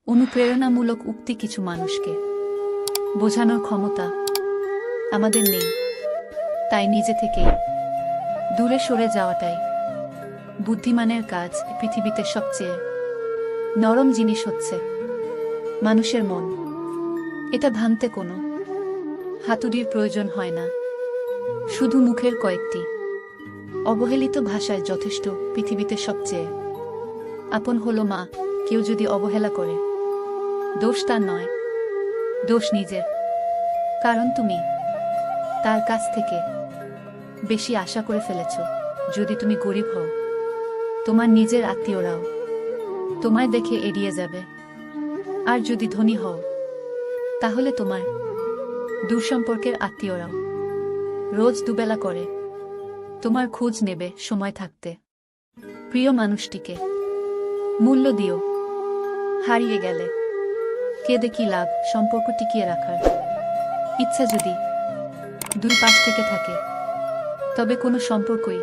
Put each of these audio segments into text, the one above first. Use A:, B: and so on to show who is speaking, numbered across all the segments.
A: অনুপ্রেরণামূলক উক্তি কিছু মানুষকে বোঝানোর ক্ষমতা আমাদের নেই, তাই নিজে থেকেই দূরে সরে যাওয়াটাই বুদ্ধিমানের কাজ। পৃথিবীতে সবচেয়ে নরম জিনিস হচ্ছে মানুষের মন। এটা ভাঙতে কোনো হাতুড়ির প্রয়োজন হয় না, শুধু মুখের কয়েকটি অবহেলিত ভাষায় যথেষ্ট। পৃথিবীতে সবচেয়ে আপন হলো মা। কেউ যদি অবহেলা করে, দোষ তার নয়, দোষ নিজের। কারণ তুমি তার কাছ থেকে বেশি আশা করে ফেলেছ। যদি তুমি গরিব হও, তোমার নিজের আত্মীয়রাও তোমায় দেখে এড়িয়ে যাবে। আর যদি ধনী হও, তাহলে তোমার দূরসম্পর্কের আত্মীয়রাও রোজ দুবেলা করে তোমার খোঁজ নেবে। সময় থাকতে প্রিয় মানুষটিকে মূল্য দিও। হারিয়ে গেলে কেঁদে কি লাভ? সম্পর্ক টিকিয়ে রাখার ইচ্ছা যদি দুই পাশ থেকে থাকে, তবে কোনো সম্পর্কই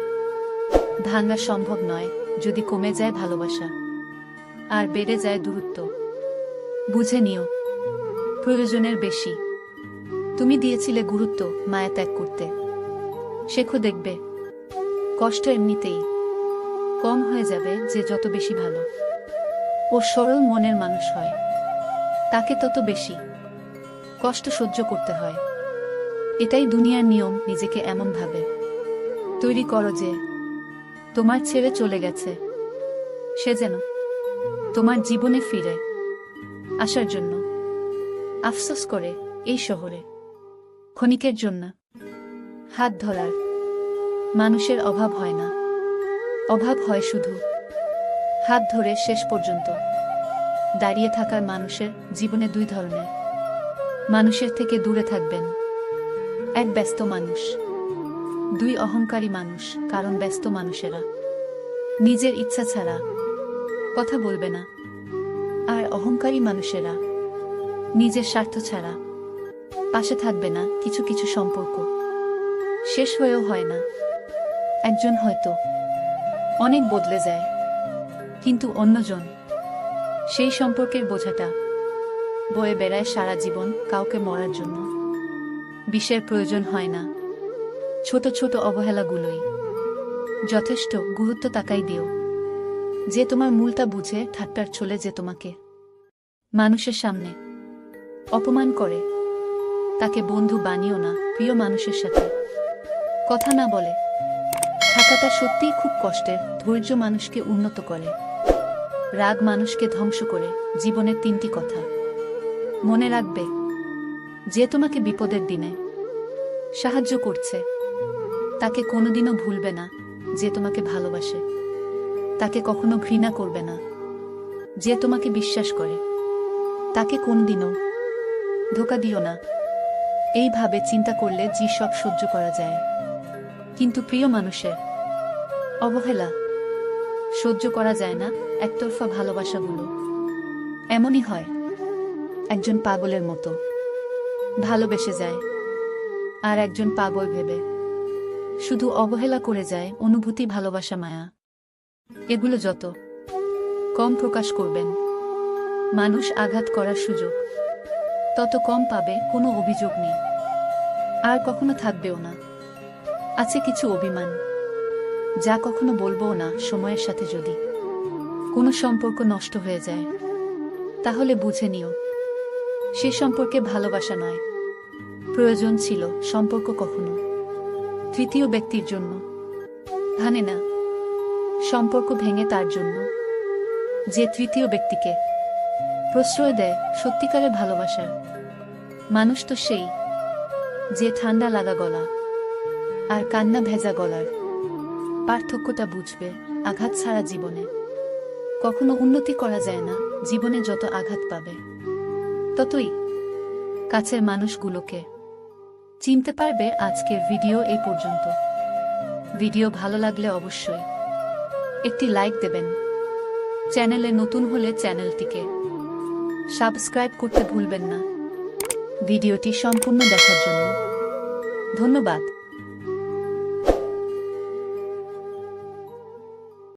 A: ভাঙা সম্ভব নয়। যদি কমে যায় ভালোবাসা আর বেড়ে যায় দূরত্ব, বুঝে নিও প্রয়োজনের বেশি তুমি দিয়েছিলে গুরুত্ব মায়া ত্যাগ করতে। শেখো, দেখবে কষ্ট এমনিতেই কম হয়ে যাবে। যে যত বেশি ভালো ও সরল মনের মানুষ হয়, তাকে তত বেশি কষ্ট সহ্য করতে হয়। এটাই দুনিয়ার নিয়ম। নিজেকে এমনভাবে তৈরি করো যে তোমার ছেড়ে চলে গেছে সে যেন তোমার জীবনে ফিরে আসার জন্য আফসোস করে। এই শহরে ক্ষণিকের জন্য হাত ধরার মানুষের অভাব হয় না, অভাব হয় শুধু হাত ধরে শেষ পর্যন্ত দাঁড়িয়ে থাকার মানুষের। জীবনে দুই ধরনের মানুষের থেকে দূরে থাকবেন। এক ব্যস্ত মানুষ, দুই অহংকারী মানুষ। কারণ ব্যস্ত মানুষেরা নিজের ইচ্ছা ছাড়া কথা বলবে না, আর অহংকারী মানুষেরা নিজের স্বার্থ ছাড়া পাশে থাকবে না। কিছু কিছু সম্পর্ক শেষ হয়েও হয় না। একজন হয়তো অনেক বদলে যায়, কিন্তু অন্যজন সেই সম্পর্কের বোঝাটা বয়ে বেড়ায় সারা জীবন। কাউকে মরার জন্য বিষের প্রয়োজন হয় না, ছোট ছোট অবহেলাগুলোই যথেষ্ট। গুরুত্ব তাকাই দিও যে তোমার মূলটা বুঝে। ঠাট্টার ছলে যে তোমাকে মানুষের সামনে অপমান করে, তাকে বন্ধু বানিও না। প্রিয় মানুষের সাথে কথা না বলে থাকাটা সত্যিই খুব কষ্টের। ধৈর্য মানুষকে উন্নত করে, রাগ মানুষকে ধ্বংস করে। জীবনের তিনটি কথা মনে রাখবে। যে তোমাকে বিপদের দিনে সাহায্য করছে, তাকে কোনোদিনও ভুলবে না। যে তোমাকে ভালোবাসে, তাকে কখনো ঘৃণা করবে না। যে তোমাকে বিশ্বাস করে, তাকে কোনদিনও ধোঁকা দিও না। এইভাবে চিন্তা করলে সব সহ্য করা যায়, কিন্তু প্রিয় মানুষের অবহেলা সহ্য করা যায় না। একতরফা ভালোবাসাগুলো এমনই হয়, একজন পাগলের মতো ভালোবেসে যায়, আর একজন পাগল ভেবে শুধু অবহেলা করে যায়। অনুভূতি, ভালোবাসা, মায়া, এগুলো যত কম প্রকাশ করবেন, মানুষ আঘাত করার সুযোগ তত কম পাবে। কোনো অভিযোগ নেই, আর কখনো থাকবেও না। আছে কিছু অভিমান, যা কখনো বলবও না। সময়ের সাথে যদি কোনো সম্পর্ক নষ্ট হয়ে যায়, তাহলে বুঝে নিও সে সম্পর্কে ভালোবাসা নয়, প্রয়োজন ছিল। সম্পর্ক কখনো তৃতীয় ব্যক্তির জন্য ভাঙে না। সম্পর্ক ভেঙে তার জন্য যে তৃতীয় ব্যক্তিকে প্রশ্রয় দেয়। সত্যিকারের ভালোবাসার মানুষ তো সেই যে ঠান্ডা লাগা গলা আর কান্না ভেজা গলার পার্থক্যটা বুঝবে। আঘাত ছাড়া জীবনে কখনো উন্নতি করা যায় না। জীবনে যত আঘাত পাবে, ততই কাছের মানুষগুলোকে চিনতে পারবে। আজকের ভিডিও এই পর্যন্ত। ভিডিও ভালো লাগলে অবশ্যই একটি লাইক দেবেন। চ্যানেলে নতুন হলে চ্যানেলটিকে সাবস্ক্রাইব করতে ভুলবেন না। ভিডিওটি সম্পূর্ণ দেখার জন্য ধন্যবাদ।